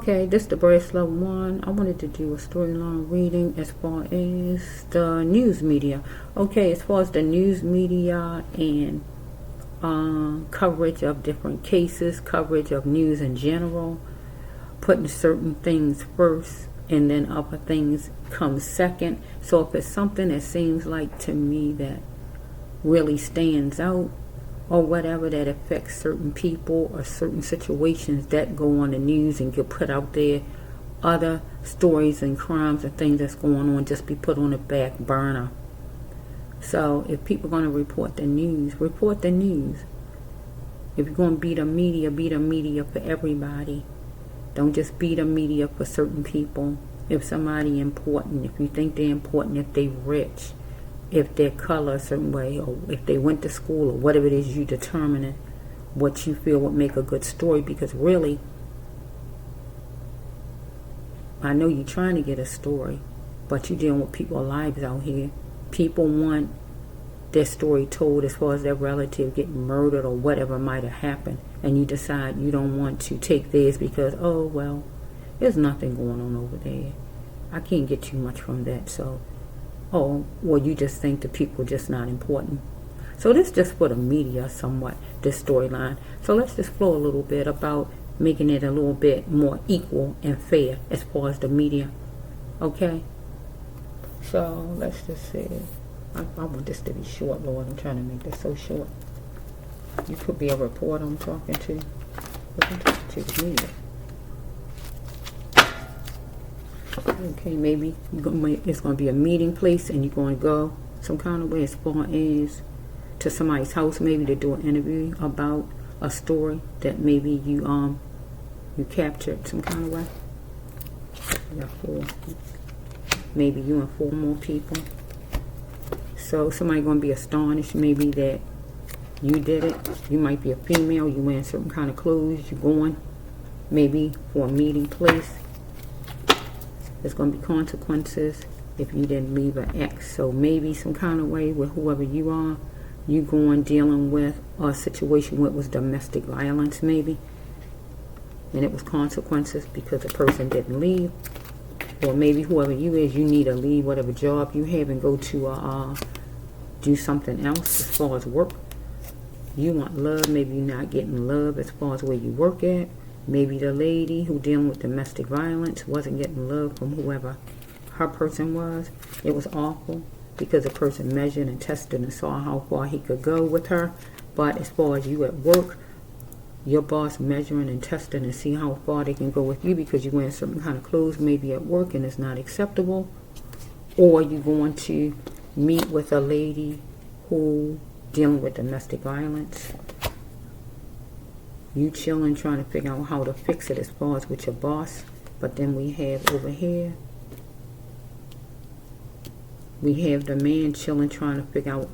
Okay, this is the Brass Love 1. I wanted to do a storyline reading as far as the news media. Okay, as far as the news media and coverage of different cases, coverage of news in general, putting certain things first and then other things come second. So if it's something that seems like to me that really stands out, or whatever that affects certain people or certain situations that go on the news and get put out there, other stories and crimes and things that's going on just be put on the back burner. So if people are going to report the news, report the news. If you're going to be the media for everybody. Don't just be the media for certain people. If somebody important, if you think they're important, if they're rich, if their color a certain way, or if they went to school, or whatever it is you determine what you feel would make a good story. Because really, I know you're trying to get a story, but you're dealing with people's lives out here. People want their story told as far as their relative getting murdered or whatever might have happened, and you decide you don't want to take theirs because, oh well, there's nothing going on over there, I can't get too much from that, so well, you just think the people are just not important. So this is just for the media somewhat, this storyline. So let's just flow a little bit about making it a little bit more equal and fair as far as the media. Okay? So let's just say, I want this to be short, Lord. I'm trying to make this so short. You could be a reporter I'm talking to. I'm talking to the media. Okay, maybe it's going to be a meeting place and you're going to go some kind of way as far as to somebody's house, maybe to do an interview about a story that maybe you captured some kind of way. Maybe you and 4 more people. So somebody going to be astonished maybe that you did it. You might be a female, you wearing certain kind of clothes, you're going maybe for a meeting place. There's going to be consequences if you didn't leave an X. So maybe some kind of way with whoever you are, you going dealing with a situation where it was domestic violence maybe, and it was consequences because the person didn't leave. Or maybe whoever you is, you need to leave whatever job you have and go to do something else as far as work. You want love, maybe you're not getting love as far as where you work at. Maybe the lady who dealing with domestic violence wasn't getting love from whoever her person was. It was awful because the person measured and tested and saw how far he could go with her. But as far as you at work, your boss measuring and testing and see how far they can go with you because you're wearing certain kind of clothes maybe at work and it's not acceptable. Or you're going to meet with a lady who dealing with domestic violence. You chilling trying to figure out how to fix it as far as with your boss. But then we have over here, we have the man chilling trying to figure out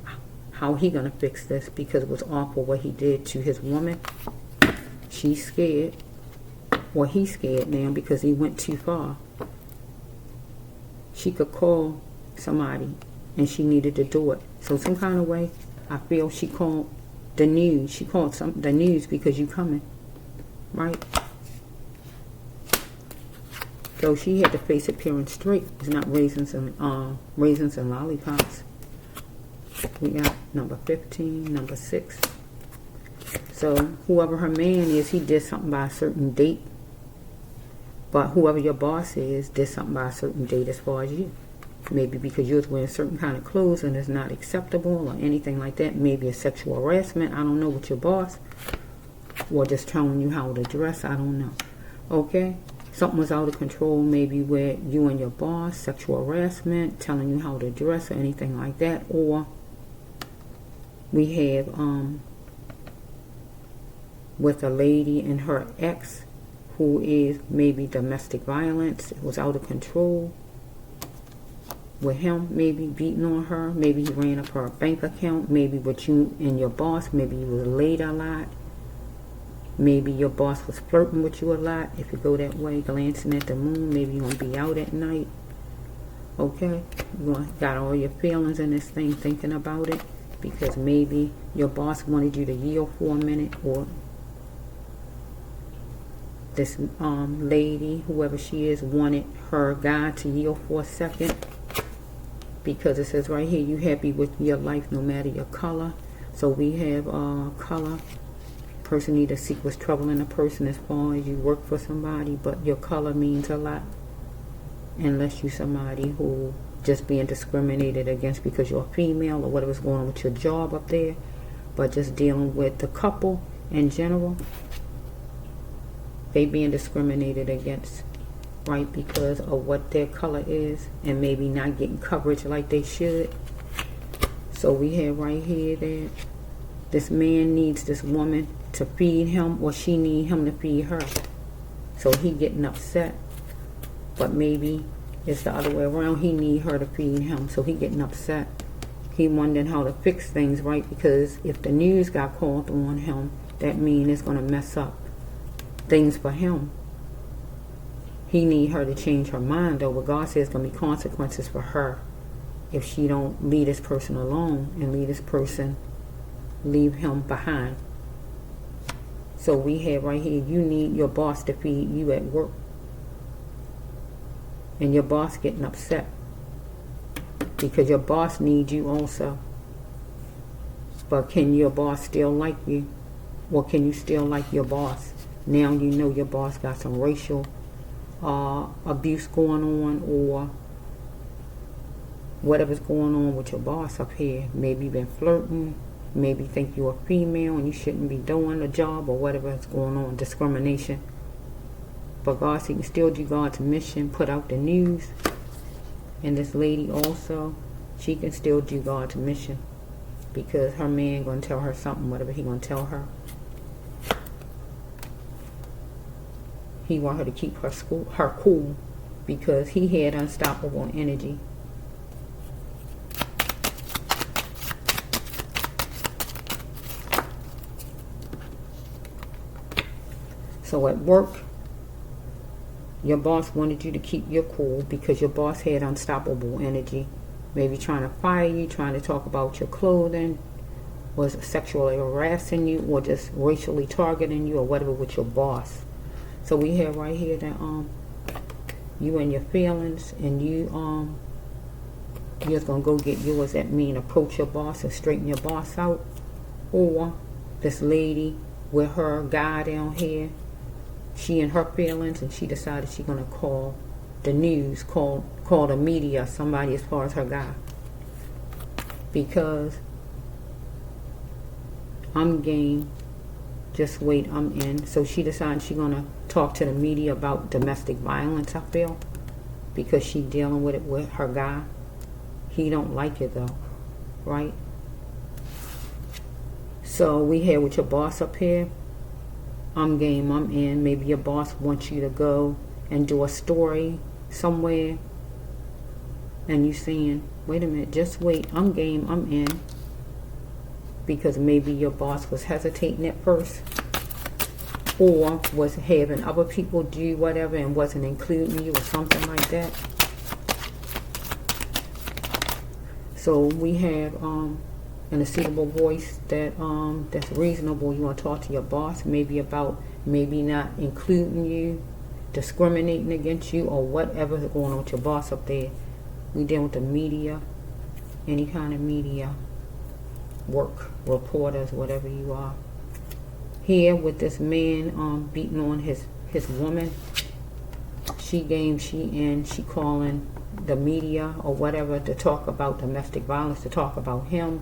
how he gonna fix this because it was awful what he did to his woman. She's scared. Well, he's scared now because he went too far. She could call somebody and she needed to do it. So some kind of way, I feel she called the news. She called the news because you coming, right? So she had to face appearance straight. It's not raisins and lollipops. We got number 15, number 6. So whoever her man is, he did something by a certain date. But whoever your boss is did something by a certain date as far as you. Maybe because you was wearing certain kind of clothes and it's not acceptable or anything like that. Maybe a sexual harassment. I don't know, with your boss. Or just telling you how to dress. I don't know. Okay? Something was out of control maybe with you and your boss. Sexual harassment. Telling you how to dress or anything like that. Or we have with a lady and her ex who is maybe domestic violence. It was out of control with him, maybe beating on her. Maybe he ran up her bank account. Maybe with you and your boss, maybe you was late a lot. Maybe your boss was flirting with you a lot. If you go that way, glancing at the moon, maybe you're going to be out at night. Okay? You got all your feelings in this thing, thinking about it. Because maybe your boss wanted you to yield for a minute, or this lady, whoever she is, wanted her guy to yield for a second, because it says right here, you happy with your life no matter your color. So we have color. Person need to seek what's troubling a person as far as you work for somebody, but your color means a lot. Unless you somebody who just being discriminated against because you're a female or whatever's going on with your job up there, but just dealing with the couple in general, they being discriminated against, right, because of what their color is, and maybe not getting coverage like they should. So we have right here that this man needs this woman to feed him, or she need him to feed her. So he getting upset, but maybe it's the other way around. He need her to feed him, so he getting upset. He wondering how to fix things, right? Because if the news got called on him, that means it's going to mess up things for him. He need her to change her mind, though. But God says it's going to be consequences for her if she don't leave this person alone and leave him behind. So we have right here, you need your boss to feed you at work. And your boss getting upset because your boss needs you also. But can your boss still like you? Or can you still like your boss? Now you know your boss got some racial abuse going on, or whatever's going on with your boss up here. Maybe you've been flirting, maybe think you're a female and you shouldn't be doing a job, or whatever is going on, discrimination. But God, so you can still do God's mission, put out the news. And this lady also, she can still do God's mission, because her man going to tell her something, whatever he going to tell her. He want her to keep her cool, because he had unstoppable energy. So at work, your boss wanted you to keep your cool because your boss had unstoppable energy. Maybe trying to fire you, trying to talk about your clothing, was sexually harassing you, or just racially targeting you, or whatever with your boss. So we have right here that you and your feelings, and you're just gonna go get yours. That mean approach your boss and straighten your boss out. Or this lady with her guy down here, she and her feelings, and she decided she's gonna call the news, call the media, somebody as far as her guy, because I'm game. Just wait, I'm in. So she decided she's gonna talk to the media about domestic violence, I feel, because she dealing with it with her guy. He don't like it though, right? So we here with your boss up here. I'm game, I'm in. Maybe your boss wants you to go and do a story somewhere, and you saying, wait a minute, just wait, I'm game, I'm in. Because maybe your boss was hesitating at first, or was having other people do whatever and wasn't including you, or something like that. So we have in a suitable voice that that's reasonable. You want to talk to your boss maybe about maybe not including you, discriminating against you, or whatever's going on with your boss up there. We deal with the media, any kind of media work, reporters, whatever you are. Here with this man beating on his woman. She calling the media or whatever to talk about domestic violence, to talk about him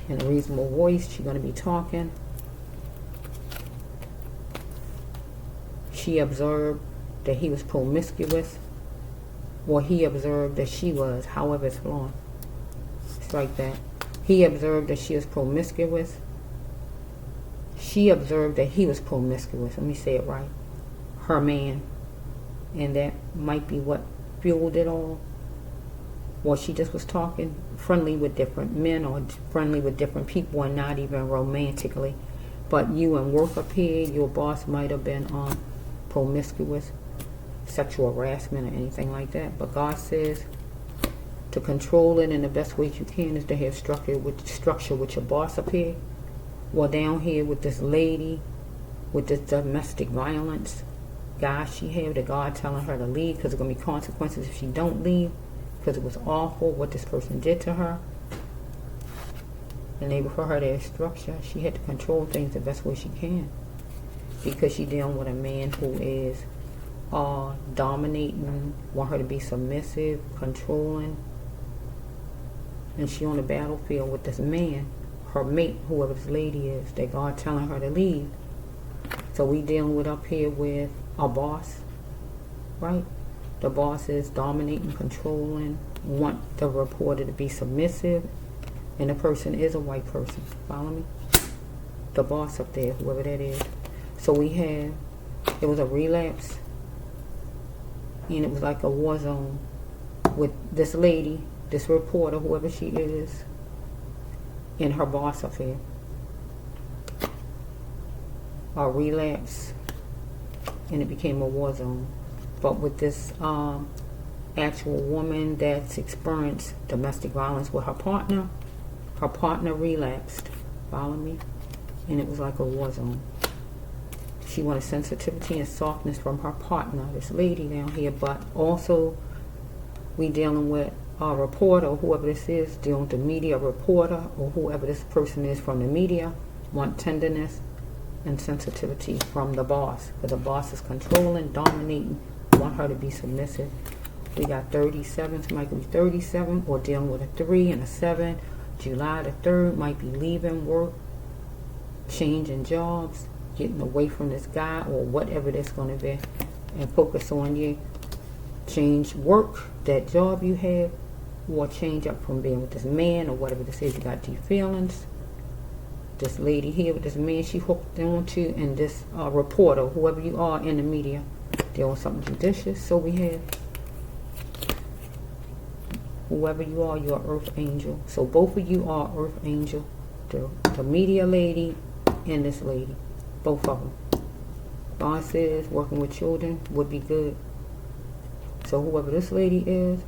in a reasonable voice. She's going to be talking. She observed that he was promiscuous, or he observed that she was, however it's flowing. It's like that. He observed that she was promiscuous. She observed that he was promiscuous. Let me say it right. Her man. And that might be what fueled it all. Or she just was talking friendly with different men, or friendly with different people, and not even romantically. But you and work up here, your boss might have been promiscuous, sexual harassment, or anything like that. But God says to control it in the best way you can is to have structure with your boss up here. Well, down here with this lady with this domestic violence guy she had, the God telling her to leave because there's going to be consequences if she don't leave, because it was awful what this person did to her. And able for her to instruct her, she had to control things the best way she can, because she's dealing with a man who is dominating, want her to be submissive, controlling, and she on the battlefield with this man, her mate, whoever this lady is, that God telling her to leave. So we dealing with up here with a boss, right? The boss is dominating, controlling, want the reporter to be submissive, and the person is a white person. Follow me? The boss up there, whoever that is. So we have, it was a relapse, and it was like a war zone with this lady, this reporter, whoever she is, and her boss up here. A relapse, and it became a war zone. But with this actual woman that's experienced domestic violence with her partner relapsed. Follow me? And it was like a war zone. She wanted sensitivity and softness from her partner, this lady down here, but also we dealing with a reporter, or whoever this is, dealing with the media, reporter, or whoever this person is from the media, want tenderness and sensitivity from the boss, because the boss is controlling, dominating, want her to be submissive. We got 37, somebody could be 37, or dealing with a 3 and a 7. July the 3rd might be leaving work, changing jobs, getting away from this guy, or whatever that's going to be, and focus on you. Change work, that job you have, or change up from being with this man, or whatever this is. You got deep feelings. This lady here with this man she hooked on to, and this reporter, whoever you are in the media, they're on something judicious. So we have, whoever you are, you're an earth angel. So both of you are earth angel. The media lady and this lady, both of them. God says working with children would be good. So whoever this lady is,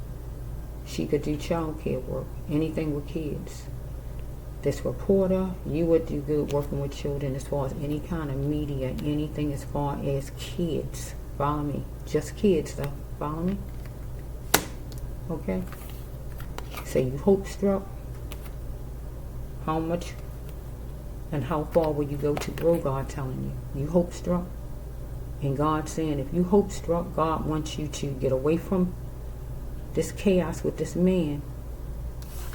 she could do child care work, anything with kids. This reporter, you would do good working with children as far as any kind of media, anything as far as kids. Follow me? Just kids though. Follow me? Okay? So you hope struck. How much and how far will you go to grow, God telling you? You hope struck. And God saying if you hope struck, God wants you to get away from this chaos with this man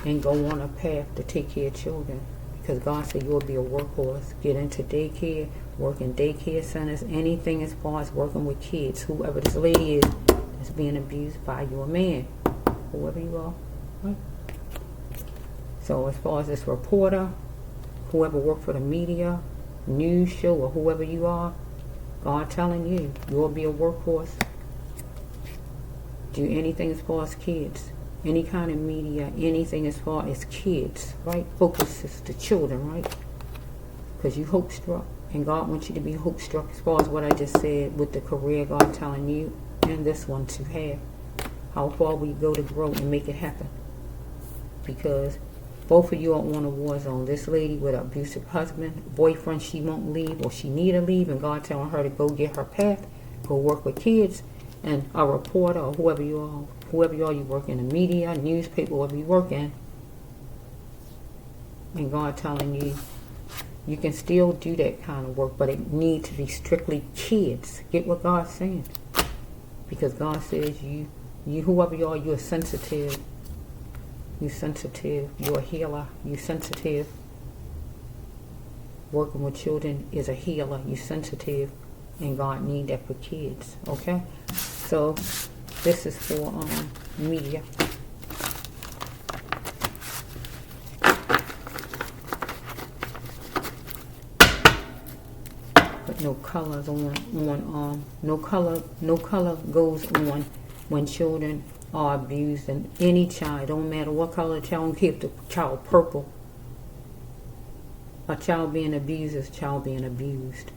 and go on a path to take care of children. Because God said you'll be a workhorse. Get into daycare, work in daycare centers, anything as far as working with kids. Whoever this lady is that's being abused by your man. Whoever you are. Right? So as far as this reporter, whoever worked for the media, news show, or whoever you are, God telling you, you'll be a workhorse. Do anything as far as kids. Any kind of media, anything as far as kids, right? Focus is the children, right? Because you hope struck. And God wants you to be hope struck as far as what I just said with the career God telling you and this one to have. How far will you go to grow and make it happen? Because both of you are on a war zone. This lady with an abusive husband, boyfriend, she won't leave, or she need to leave, and God telling her to go get her path, go work with kids, and a reporter, or whoever you are, you work in the media, newspaper, whatever you work in, and God telling you, you can still do that kind of work, but it needs to be strictly kids. Get what God's saying. Because God says you whoever you are, you're sensitive. You're sensitive. You're a healer. You're sensitive. Working with children is a healer. You're sensitive. And God need that for kids. Okay? So, this is for media. But no colors on no color goes on when children are abused, and any child, don't matter what color the child, don't care if the child purple. A child being abused is a child being abused.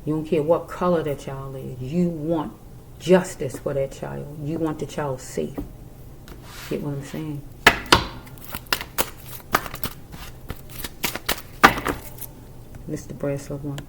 You don't care what color that child is. You want justice for that child. You want the child safe. Get what I'm saying? Mr. Bracelet one.